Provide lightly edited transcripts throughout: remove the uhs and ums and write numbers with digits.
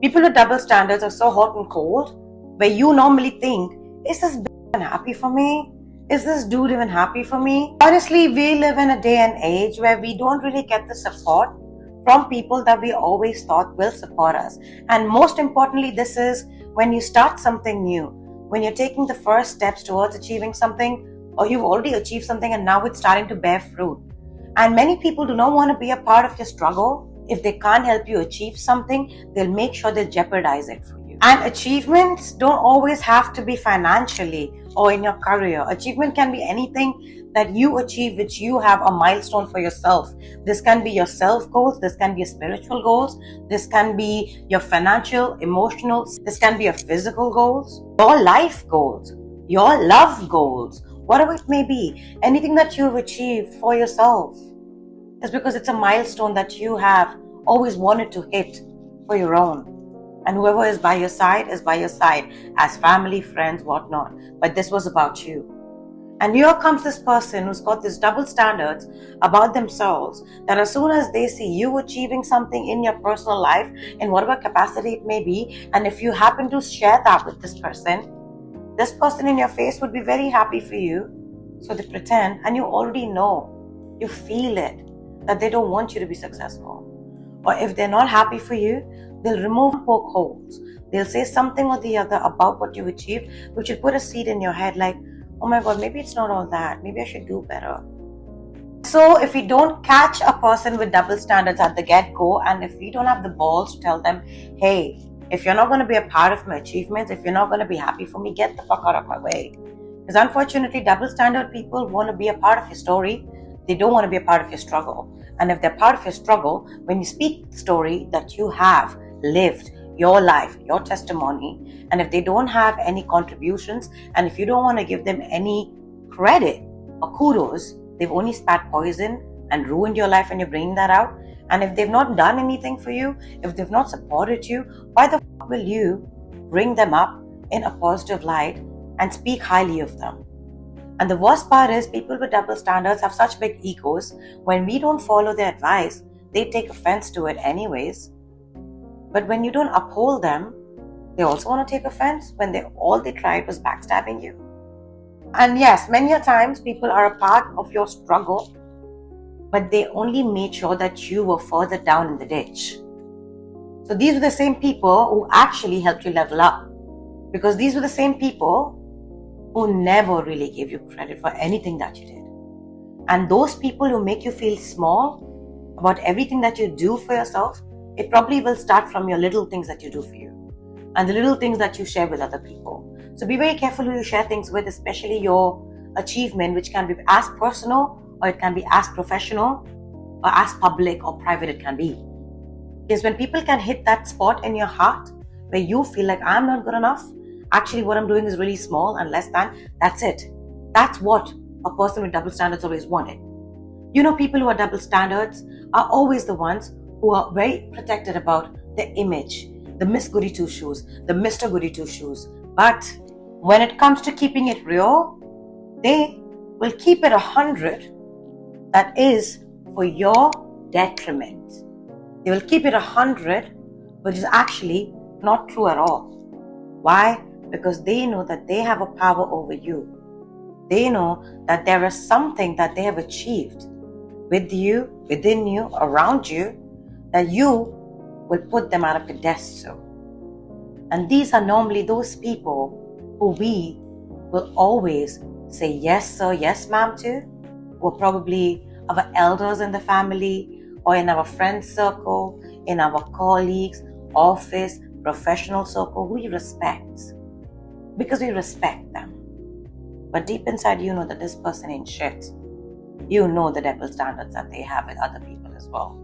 People with double standards are so hot and cold, where you normally think, is this bitch even happy for me? Is this dude even happy for me? Honestly, we live in a day and age where we don't really get the support from people that we always thought will support us. And most importantly, this is when you start something new, when you're taking the first steps towards achieving something, or you've already achieved something and now it's starting to bear fruit. And many people do not want to be a part of your struggle. If they can't help you achieve something, they'll make sure they jeopardize it for you. And achievements don't always have to be financially or in your career. Achievement can be anything that you achieve, which you have a milestone for yourself. This can be your self goals, this can be your spiritual goals, this can be your financial, emotional, this can be your physical goals, your life goals, your love goals, whatever it may be. Anything that you've achieved for yourself is because it's a milestone that you have always wanted to hit for your own. And whoever is by your side is by your side as family, friends, whatnot. But this was about you. And here comes this person who's got these double standards about themselves, that as soon as they see you achieving something in your personal life, in whatever capacity it may be, and if you happen to share that with this person in your face would be very happy for you. So they pretend, and you already know, you feel it, that they don't want you to be successful. Or if they're not happy for you, they'll remove and poke holes. They'll say something or the other about what you've achieved, which will put a seed in your head like, oh my God, maybe it's not all that. Maybe I should do better. So if we don't catch a person with double standards at the get-go, and if we don't have the balls to tell them, hey, if you're not going to be a part of my achievements, if you're not going to be happy for me, get the fuck out of my way. Because unfortunately, double standard people want to be a part of your story. They don't want to be a part of your struggle. And if they're part of your struggle, when you speak the story that you have lived, your life, your testimony, and if they don't have any contributions, and if you don't want to give them any credit or kudos, they've only spat poison and ruined your life and you're bringing that out. And if they've not done anything for you, if they've not supported you, why the fuck will you bring them up in a positive light and speak highly of them? And the worst part is, people with double standards have such big egos. When we don't follow their advice, they take offense to it anyways. But when you don't uphold them, they also want to take offense when all they tried was backstabbing you. And yes, many a times people are a part of your struggle, but they only made sure that you were further down in the ditch. So these were the same people who actually helped you level up, because these were the same people who never really gave you credit for anything that you did. And those people who make you feel small about everything that you do for yourself, it probably will start from your little things that you do for you and the little things that you share with other people. So be very careful who you share things with, especially your achievement, which can be as personal or it can be as professional or as public or private it can be. Because when people can hit that spot in your heart where you feel like, I'm not good enough, actually what I'm doing is really small and less than, that's it. That's what a person with double standards always wanted. You know, people who are double standards are always the ones who are very protected about their image, the Miss Goody Two Shoes, the Mr. Goody Two Shoes. But when it comes to keeping it real, they will keep it 100 that is for your detriment. They will keep it 100, which is actually not true at all. Why? Because they know that they have a power over you. They know that there is something that they have achieved with you, within you, around you, that you will put them out of the desk to. And these are normally those people who we will always say yes sir, yes ma'am to, who are probably our elders in the family or in our friend circle, in our colleagues, office, professional circle, who we respect. Because we respect them. But deep inside, you know that this person ain't shit. You know the double standards that they have with other people as well.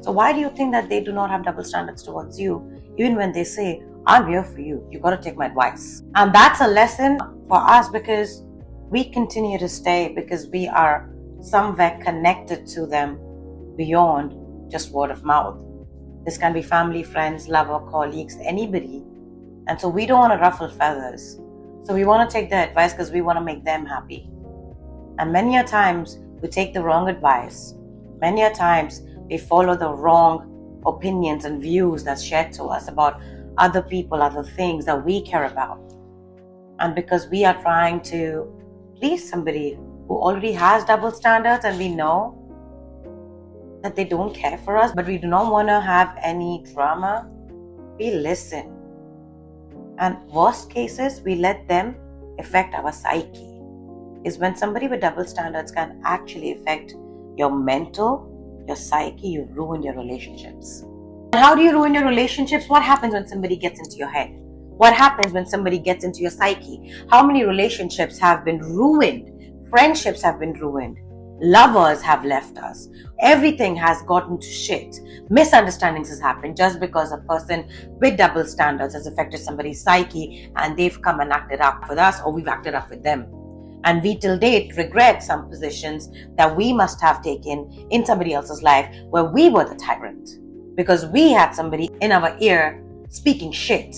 So why do you think that they do not have double standards towards you, even when they say, I'm here for you, you got to take my advice? And that's a lesson for us, because we continue to stay because we are somewhere connected to them beyond just word of mouth. This can be family, friends, lover, colleagues, anybody. And so we don't want to ruffle feathers. So we want to take their advice because we want to make them happy. And many a times we take the wrong advice. Many a times we follow the wrong opinions and views that's shared to us about other people, other things that we care about. And because we are trying to please somebody who already has double standards, and we know that they don't care for us, but we do not want to have any drama, we listen. And worst cases, we let them affect our psyche. Is when somebody with double standards can actually affect your mental, your psyche, you ruin your relationships. And how do you ruin your relationships? What happens when somebody gets into your head? What happens when somebody gets into your psyche? How many relationships have been ruined? Friendships have been ruined. Lovers have left us. Everything has gotten to shit. Misunderstandings has happened just because a person with double standards has affected somebody's psyche and they've come and acted up with us, or we've acted up with them. And we till date regret some positions that we must have taken in somebody else's life where we were the tyrant. Because we had somebody in our ear speaking shit,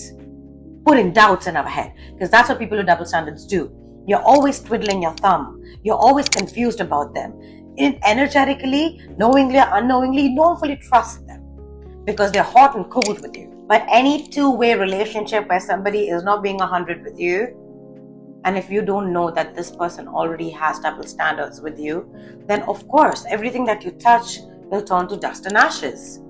putting doubts in our head. Because that's what people with double standards do. You're always twiddling your thumb. You're always confused about them. Energetically, knowingly or unknowingly, you don't fully trust them because they're hot and cold with you. But any two-way relationship where somebody is not being 100 with you, and if you don't know that this person already has double standards with you, then of course, everything that you touch will turn to dust and ashes.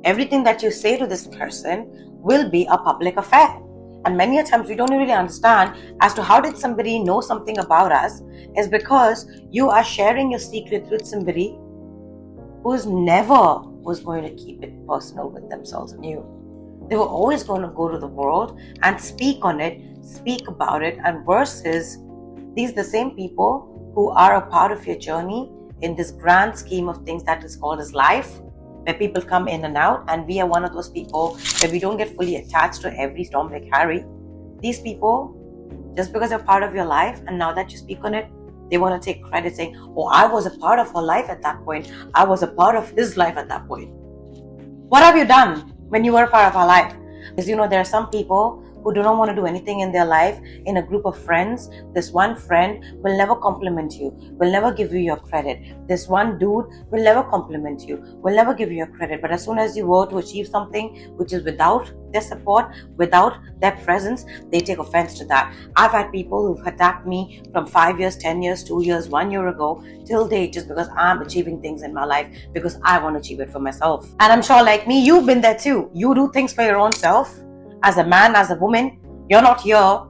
Everything that you say to this person will be a public affair. And many a times we don't really understand as to how did somebody know something about us is because you are sharing your secrets with somebody who's never was going to keep it personal with themselves and you. They were always going to go to the world and speak on it, speak about it, and versus these the same people who are a part of your journey in this grand scheme of things that is called as life, where people come in and out, and we are one of those people where we don't get fully attached to every storm they carry. These people, just because they're part of your life, and now that you speak on it, they want to take credit saying, oh, I was a part of her life at that point. I was a part of his life at that point. What have you done when you were a part of our life? Because there are some people who do not want to do anything in their life in a group of friends. This one friend will never compliment you, will never give you your credit. This one dude will never compliment you, will never give you your credit. But as soon as you were to achieve something which is without their support, without their presence, they take offense to that. I've had people who've attacked me from 5 years, 10 years, 2 years, 1 year ago till date just because I'm achieving things in my life because I want to achieve it for myself. And I'm sure like me, you've been there too. You do things for your own self. As a man, as a woman, you're not here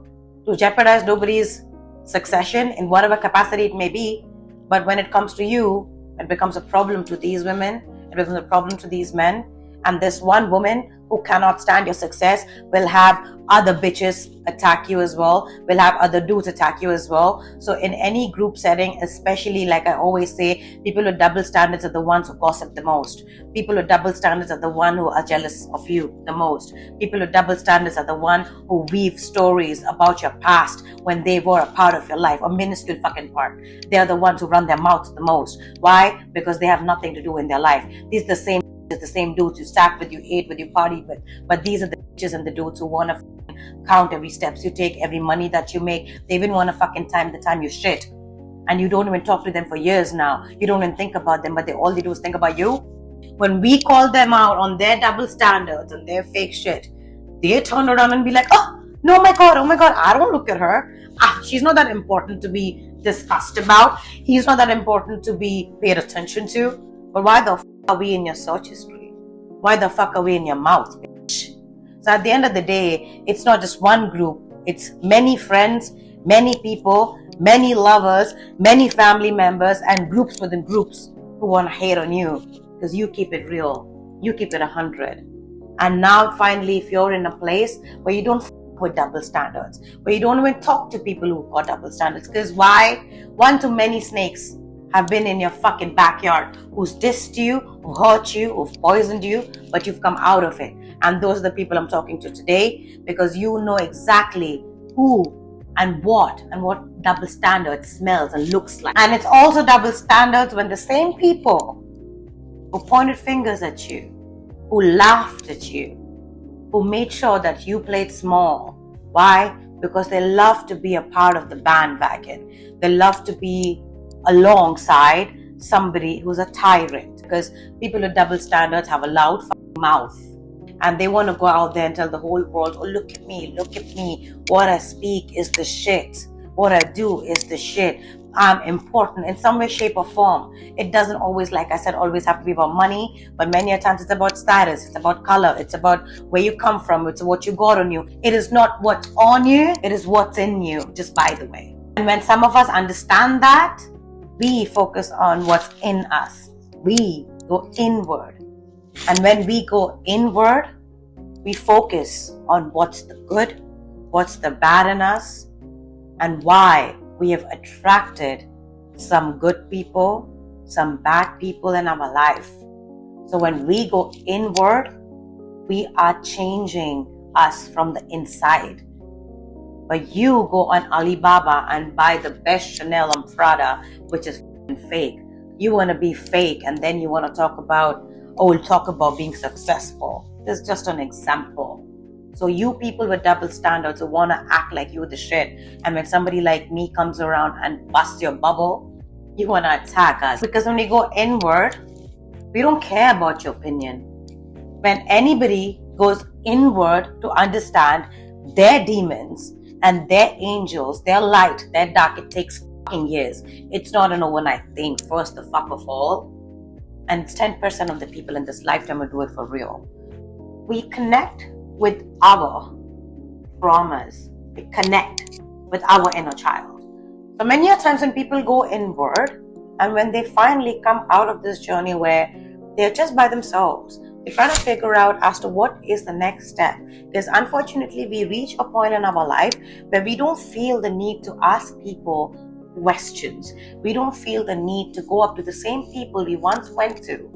to jeopardize nobody's succession in whatever capacity it may be. But when it comes to you, it becomes a problem to these women. It becomes a problem to these men. And this one woman who cannot stand your success will have other bitches attack you as well, will have other dudes attack you as well. So in any group setting, especially like I always say, people with double standards are the ones who gossip the most. People with double standards are the one who are jealous of you the most. People with double standards are the one who weave stories about your past when they were a part of your life, a minuscule fucking part. They are the ones who run their mouths the most. Why? Because they have nothing to do in their life. These are the same dudes you sat with, you ate with, you partied with. But these are the bitches and the dudes who want to count every steps you take, every money that you make. They even want to fucking time the time you shit. And you don't even talk to them for years now. You don't even think about them, but all they do is think about you. When we call them out on their double standards and their fake shit, they turn around and be like, oh my god, I don't look at her. She's not that important to be discussed about. He's not that important to be paid attention to. But why the fuck are we in your search history? Why the fuck are we in your mouth, bitch? So at the end of the day, it's not just one group. It's many friends, many people, many lovers, many family members, and groups within groups who want to hate on you because you keep it real. You keep it 100. And now finally, if you're in a place where you don't with double standards, where you don't even talk to people who've got double standards, because why? One too many snakes have been in your fucking backyard who's dissed you, who hurt you, who've poisoned you, but you've come out of it. And those are the people I'm talking to today, because you know exactly who and what double standard smells and looks like. And it's also double standards when the same people who pointed fingers at you, who laughed at you, who made sure that you played small. Why? Because they love to be a part of the bandwagon. They love to be alongside somebody who's a tyrant. Because people with double standards have a loud mouth. And they want to go out there and tell the whole world, oh, look at me, what I speak is the shit, what I do is the shit, I'm important in some way, shape or form. It doesn't always, like I said, always have to be about money, but many a times it's about status, it's about color, it's about where you come from, it's what you got on you. It is not what's on you, it is what's in you, just by the way. And when some of us understand that, we focus on what's in us. We go inward. And when we go inward, we focus on what's the good, what's the bad in us, and why we have attracted some good people, some bad people in our life. So when we go inward, we are changing us from the inside. But you go on Alibaba and buy the best Chanel and Prada, which is fake. You want to be fake, and then you want to talk about, we'll talk about being successful. This is just an example. So you people with double standards who want to act like you're the shit, and when somebody like me comes around and busts your bubble, you want to attack us. Because when we go inward, we don't care about your opinion. When anybody goes inward to understand their demons and their angels, their light, their dark, it takes fucking years. It's not an overnight thing, first the fuck of all. And it's 10% of the people in this lifetime will do it for real. We connect with our traumas. We connect with our inner child. So many times when people go inward, and when they finally come out of this journey where they're just by themselves, they try to figure out as to what is the next step. Because unfortunately, we reach a point in our life where we don't feel the need to ask people questions. We don't feel the need to go up to the same people we once went to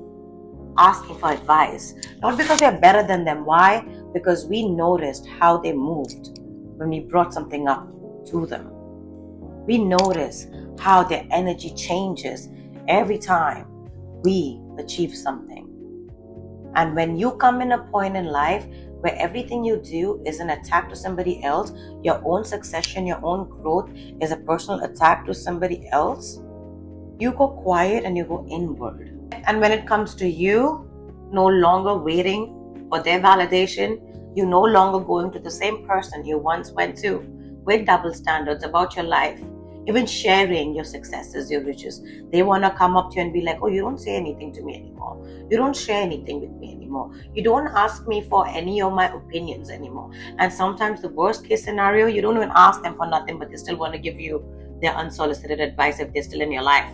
asking for advice. Not because we are better than them. Why? Because we noticed how they moved when we brought something up to them. We notice how their energy changes every time we achieve something. And when you come in a point in life where everything you do is an attack to somebody else, your own succession, your own growth is a personal attack to somebody else, you go quiet and you go inward. And when it comes to you, no longer waiting for their validation, you no longer going to the same person you once went to with double standards about your life, even sharing your successes, your riches. They want to come up to you and be like, oh, you don't say anything to me anymore. You don't share anything with me anymore. You don't ask me for any of my opinions anymore. And sometimes the worst case scenario, you don't even ask them for nothing, but they still want to give you their unsolicited advice if they're still in your life.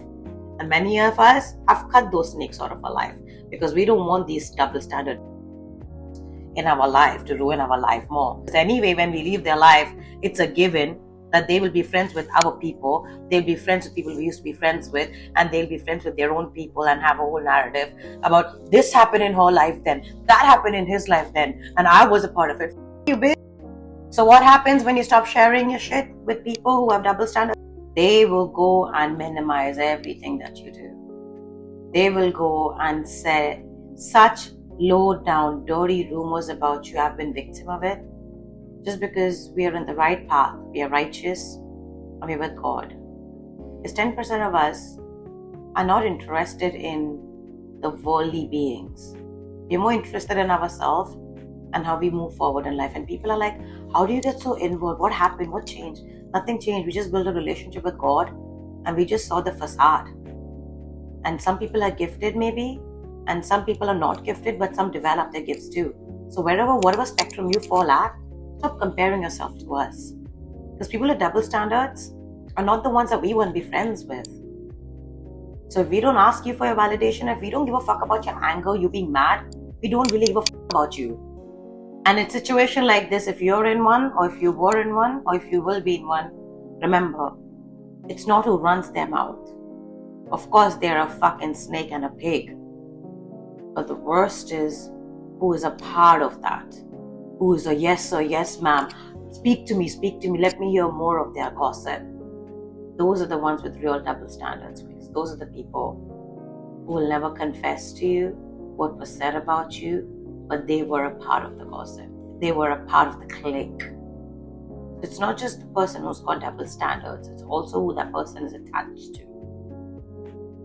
And many of us have cut those snakes out of our life because we don't want these double standards in our life to ruin our life more. Because anyway, when we leave their life, it's a given that they will be friends with our people, they'll be friends with people we used to be friends with, and they'll be friends with their own people and have a whole narrative about this happened in her life then, that happened in his life then, and I was a part of it. You bitch. So what happens when you stop sharing your shit with people who have double standards? They will go and minimize everything that you do. They will go and say such low down, dirty rumors about you. I've been victim of it. Just because we are in the right path, we are righteous, and we're with God. Because 10% of us are not interested in the worldly beings. We're more interested in ourselves and how we move forward in life. And people are like, how do you get so inward? What happened? What changed? Nothing changed. We just built a relationship with God and we just saw the facade. And some people are gifted maybe, and some people are not gifted, but some develop their gifts too. So whatever spectrum you fall at, stop comparing yourself to us. Because people with double standards are not the ones that we want to be friends with. So if we don't ask you for your validation, if we don't give a fuck about your anger, you being mad, we don't really give a fuck about you. And in a situation like this, if you're in one, or if you were in one, or if you will be in one, remember, it's not who runs their mouth. Of course, they're a fucking snake and a pig. But the worst is who is a part of that. Who is a yes sir, yes ma'am, speak to me, let me hear more of their gossip. Those are the ones with real double standards. Because those are the people who will never confess to you what was said about you, but they were a part of the gossip. They were a part of the clique. It's not just the person who's got double standards, it's also who that person is attached to.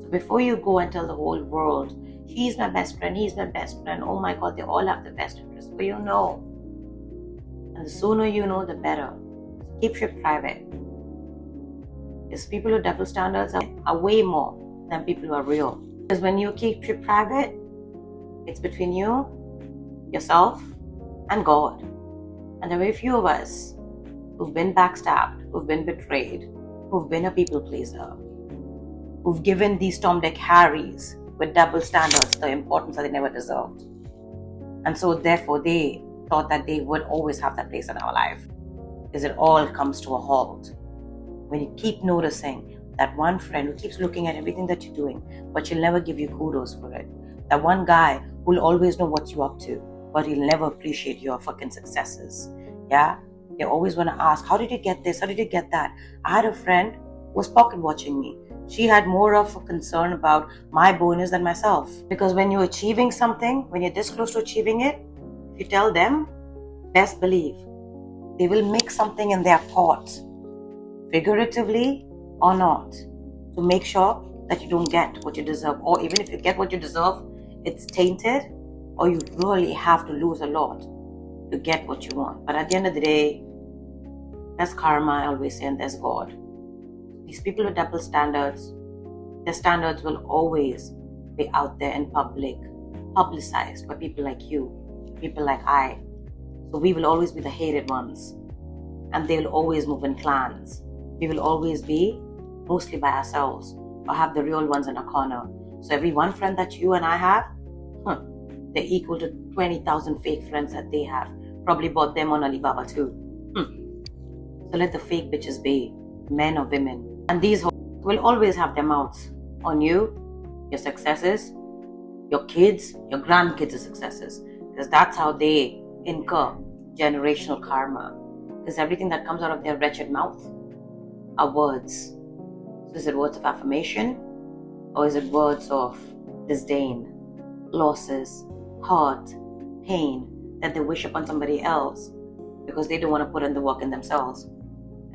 So before you go and tell the whole world She's my best friend, he's my best friend. Oh my God, they all have the best interest. But you know. And the sooner you know, the better. So keep shit private. Because people with double standards are way more than people who are real. Because when you keep shit private, it's between you, yourself, and God. And there are very few of us who've been backstabbed, who've been betrayed, who've been a people pleaser, who've given these Tom, Dick, Harrys with double standards the importance that they never deserved. And so therefore they thought that they would always have that place in our life. Because it all comes to a halt. When you keep noticing that one friend who keeps looking at everything that you're doing, but she'll never give you kudos for it. That one guy who'll always know what you're up to, but he'll never appreciate your fucking successes. Yeah? They always want to ask, how did you get this? How did you get that? I had a friend who was pocket watching me. She had more of a concern about my bonus than myself. Because when you're achieving something, when you're this close to achieving it, if you tell them, best believe, they will make something in their pot, figuratively or not, to make sure that you don't get what you deserve. Or even if you get what you deserve, it's tainted, or you really have to lose a lot to get what you want. But at the end of the day, there's karma, I always say, and there's God. These people with double standards, their standards will always be out there in public, publicized by people like you, people like I. So we will always be the hated ones, and they'll always move in clans. We will always be mostly by ourselves, or have the real ones in a corner. So every one friend that you and I have, they're equal to 20,000 fake friends that they have. Probably bought them on Alibaba too. So let the fake bitches be, men or women. And these will always have their mouths on you, your successes, your kids, your grandkids' successes. Because that's how they incur generational karma. Because everything that comes out of their wretched mouth are words. So is it words of affirmation? Or is it words of disdain, losses, hurt, pain that they wish upon somebody else because they don't want to put in the work in themselves?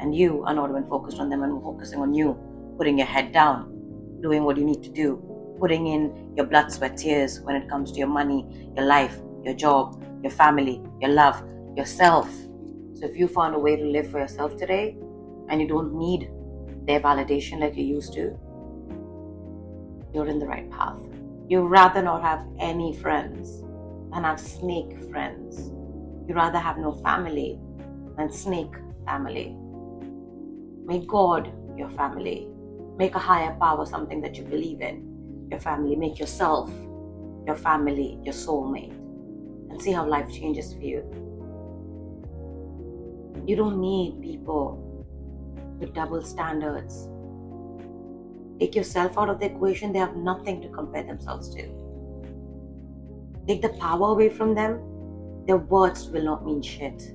And you are not even focused on them and focusing on you, putting your head down, doing what you need to do, putting in your blood, sweat, tears when it comes to your money, your life, your job, your family, your love, yourself. So if you found a way to live for yourself today and you don't need their validation like you used to, you're in the right path. You'd rather not have any friends than have snake friends. You'd rather have no family than snake family. Make God your family. Make a higher power something that you believe in. Your family. Make yourself your family, your soulmate. And see how life changes for you. You don't need people with double standards. Take yourself out of the equation. They have nothing to compare themselves to. Take the power away from them. Their words will not mean shit.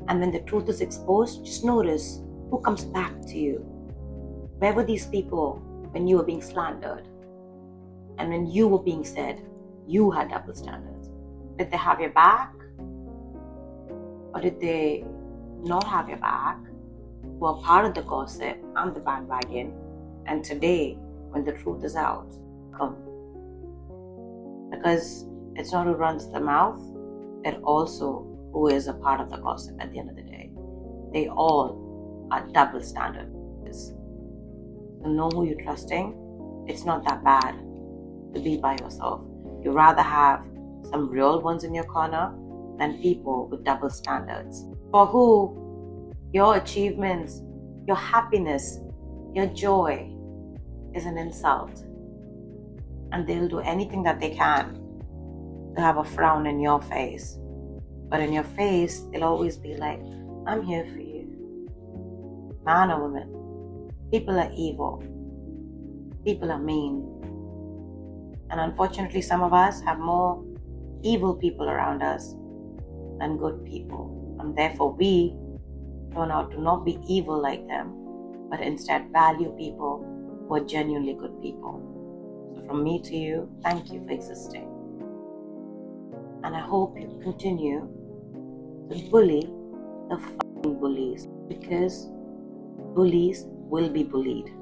And when the truth is exposed, just notice who comes back to you. Where were these people when you were being slandered? And when you were being said you had double standards? Did they have your back? Or did they not have your back? Who are part of the gossip and the bandwagon? And today, when the truth is out, come. Because it's not who runs the mouth, but also who is a part of the gossip at the end of the day. They all are double standards. So know who you're trusting. It's not that bad to be by yourself. You'd rather have some real ones in your corner than people with double standards. For who your achievements, your happiness, your joy is an insult. And they'll do anything that they can to have a frown in your face. But in your face, they'll always be like, I'm here for you. Man or woman, people are evil. People are mean. And unfortunately, some of us have more evil people around us than good people. And therefore, we turn out to not be evil like them, but instead value people who are genuinely good people. So from me to you, thank you for existing. And I hope you continue to bully the fucking bullies, because bullies will be bullied.